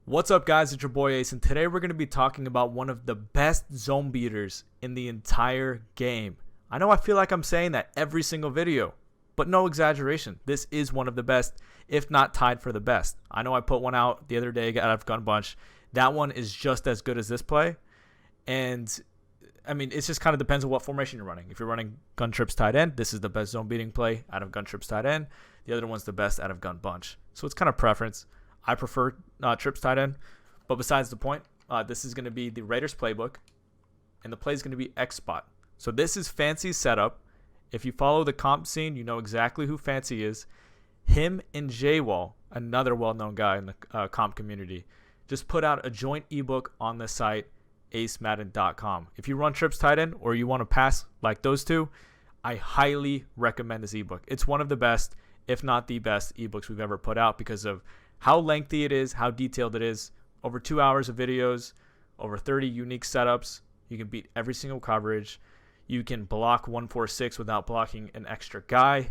What's up, guys? It's your boy Ace, and today we're going to be talking about one of the best zone beaters in the entire game. I know I feel like I'm saying that every single video, but no exaggeration. This is one of the best, if not tied for the best. I know I put one out the other day out of Gun Bunch. That one is just as good as this play, and I mean, it just kind of depends on what formation you're running. If you're running Gun Trips tight end, this is the best zone beating play out of Gun Trips tight end. The other one's the best out of Gun Bunch. So it's kind of preference. I prefer Trips tight end, but besides the point, this is going to be the Raiders playbook, and the play is going to be X spot. So this is Fancy's setup. If you follow the comp scene, you know exactly who Fancy is. Him and Jwall, another well-known guy in the comp community, just put out a joint ebook on the site, acemadden.com. If you run Trips tight end or you want to pass like those two, I highly recommend this ebook. It's one of the best, if not the best, ebooks we've ever put out because of how lengthy it is, how detailed it is. Over 2 hours of videos, over 30 unique setups. You can beat every single coverage. You can block 146 without blocking an extra guy.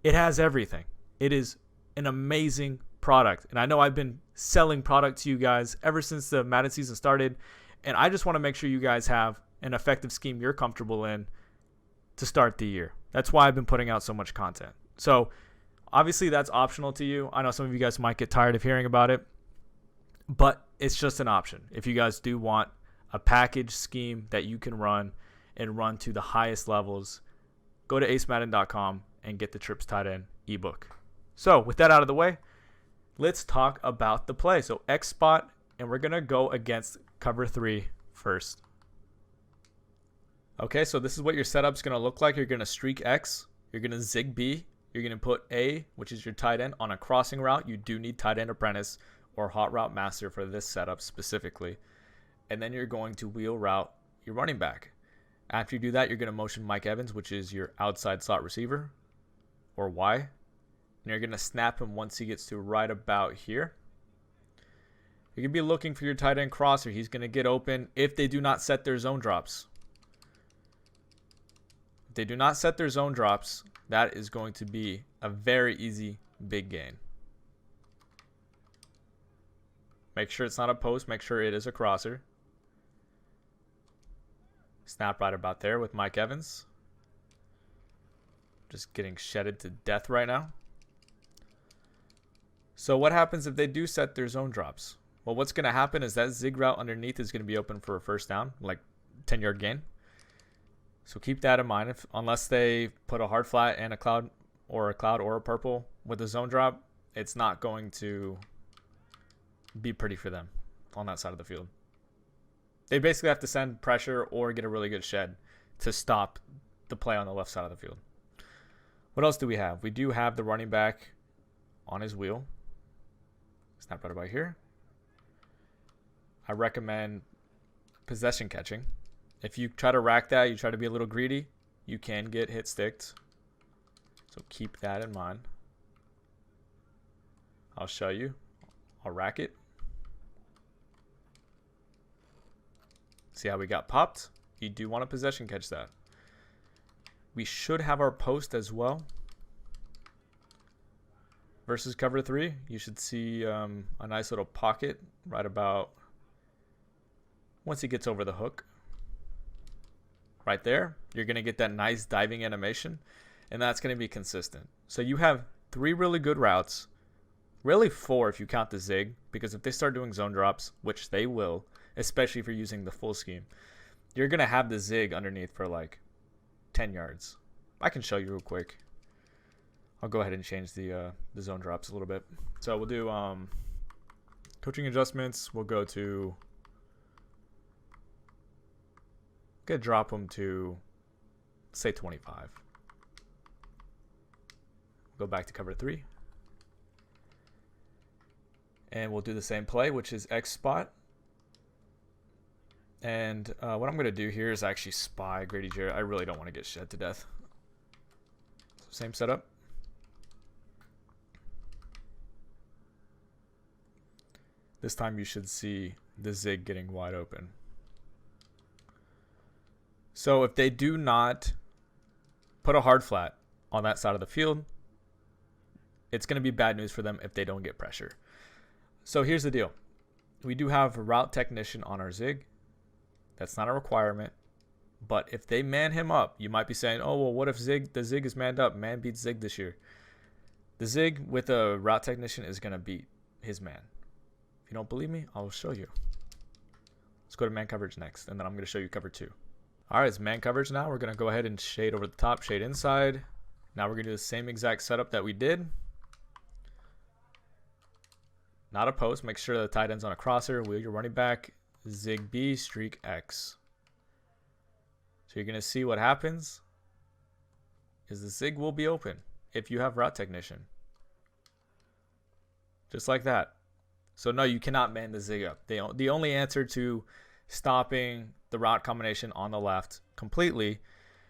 It has everything. It is an amazing product. And I know I've been selling product to you guys ever since the Madden season started. And I just want to make sure you guys have an effective scheme you're comfortable in to start the year. That's why I've been putting out so much content. So obviously, that's optional to you. I know some of you guys might get tired of hearing about it, but it's just an option. If you guys do want a package scheme that you can run and run to the highest levels, go to acemadden.com and get the Trips Tight End ebook. So with that out of the way, let's talk about the play. So X spot, and we're going to go against cover 3 first. Okay, so this is what your setup's going to look like. You're going to streak X. You're going to zig B. You're going to put A, which is your tight end, on a crossing route. You do need tight end apprentice or hot route master for this setup specifically. And then you're going to wheel route your running back. After you do that, you're going to motion Mike Evans, which is your outside slot receiver, or Y. And you're going to snap him once he gets to right about here. You're going to be looking for your tight end crosser. He's going to get open if they do not set their zone drops. If they do not set their zone drops, that is going to be a very easy big gain. Make sure it's not a post. Make sure it is a crosser. Snap right about there with Mike Evans. Just getting shedded to death right now. So what happens if they do set their zone drops? Well, what's going to happen is that zig route underneath is going to be open for a first down, like 10-yard gain. So keep that in mind. Unless they put a hard flat and a cloud or a purple with a zone drop, it's not going to be pretty for them on that side of the field. They basically have to send pressure or get a really good shed to stop the play on the left side of the field. What else do we have? We do have the running back on his wheel. Snap right about here. I recommend possession catching. If you try to rack that, you try to be a little greedy, you can get hit sticked. So keep that in mind. I'll show you. I'll rack it. See how we got popped? You do want to possession catch that. We should have our post as well. Versus cover 3, you should see a nice little pocket right about once he gets over the hook. Right there, you're going to get that nice diving animation, and that's going to be consistent. So you have 3 really good routes, really 4 if you count the zig, because if they start doing zone drops, which they will, especially if you're using the full scheme, you're going to have the zig underneath for like 10 yards. I can show you real quick. I'll go ahead and change the zone drops a little bit. So we'll do coaching adjustments. We'll go to drop them to, say, 25. Go back to cover 3. And we'll do the same play, which is X spot. And what I'm going to do here is actually spy Grady Jarrett. I really don't want to get shed to death. Same setup. This time you should see the zig getting wide open. So if they do not put a hard flat on that side of the field, it's going to be bad news for them if they don't get pressure. So here's the deal. We do have a route technician on our Zig. That's not a requirement. But if they man him up, you might be saying, oh, well, what if the Zig is manned up? Man beats Zig this year. The Zig with a route technician is going to beat his man. If you don't believe me, I'll show you. Let's go to man coverage next, and then I'm going to show you cover 2. All right, it's man coverage now. We're going to go ahead and shade over the top, shade inside. Now we're going to do the same exact setup that we did. Not a post. Make sure the tight end's on a crosser. Wheel your running back. Zig B, streak X. So you're going to see what happens is the Zig will be open if you have route technician. Just like that. So no, you cannot man the Zig up. The only answer to stopping the route combination on the left completely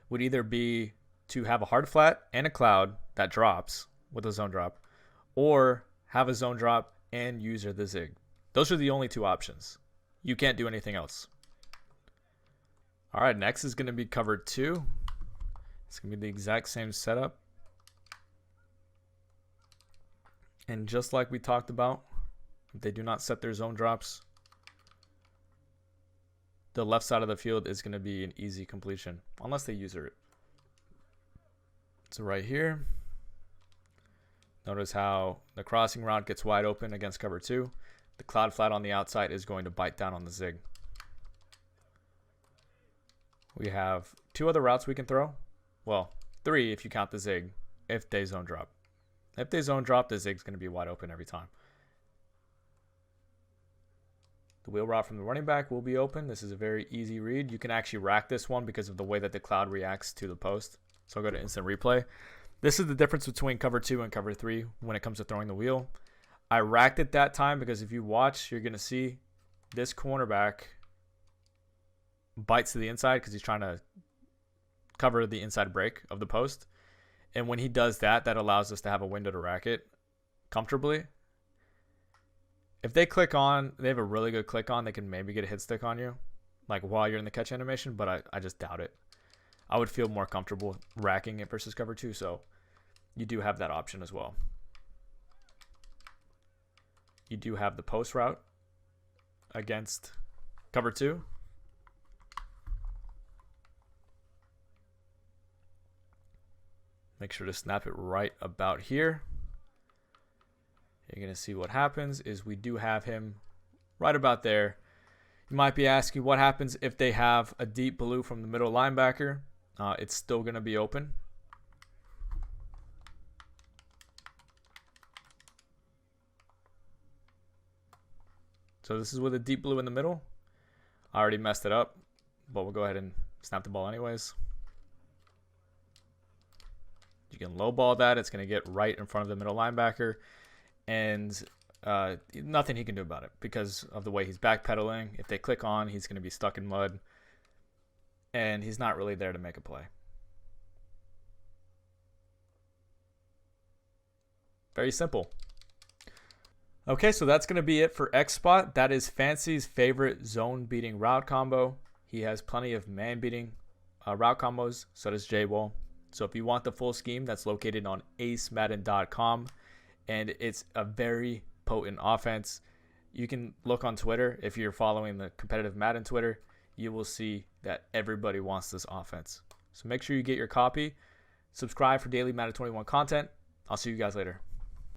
would either be to have a hard flat and a cloud that drops with a zone drop, or have a zone drop and use the Zig. Those are the only 2 options. You can't do anything else. All right, next is going to be cover 2. It's going to be the exact same setup. And just like we talked about, if they do not set their zone drops, the left side of the field is going to be an easy completion, unless they use it. So right here, notice how the crossing route gets wide open against cover 2. The cloud flat on the outside is going to bite down on the Zig. We have 2 other routes we can throw. Well, 3 if you count the Zig, if they zone drop. If they zone drop, the Zig's going to be wide open every time. The wheel route from the running back will be open. This is a very easy read. You can actually rack this one because of the way that the cloud reacts to the post. So I'll go to instant replay. This is the difference between cover 2 and cover 3 when it comes to throwing the wheel. I racked it that time because if you watch, you're going to see this cornerback bites to the inside because he's trying to cover the inside break of the post. And when he does that, that allows us to have a window to rack it comfortably. If they click on, they have a really good click on, they can maybe get a hit stick on you, like while you're in the catch animation, but I just doubt it. I would feel more comfortable racking it versus cover 2, so you do have that option as well. You do have the post route against cover 2. Make sure to snap it right about here. You're going to see what happens is we do have him right about there. You might be asking what happens if they have a deep blue from the middle linebacker. It's still going to be open. So this is with a deep blue in the middle. I already messed it up, but we'll go ahead and snap the ball anyways. You can low ball that. It's going to get right in front of the middle linebacker. And nothing he can do about it because of the way he's backpedaling. If they click on, he's going to be stuck in mud. And he's not really there to make a play. Very simple. Okay, so that's going to be it for X-Spot. That is Fancy's favorite zone-beating route combo. He has plenty of man-beating route combos. So does Jwall. So if you want the full scheme, that's located on acemadden.com. And it's a very potent offense. You can look on Twitter. If you're following the competitive Madden Twitter, you will see that everybody wants this offense. So make sure you get your copy. Subscribe for daily Madden 21 content. I'll see you guys later.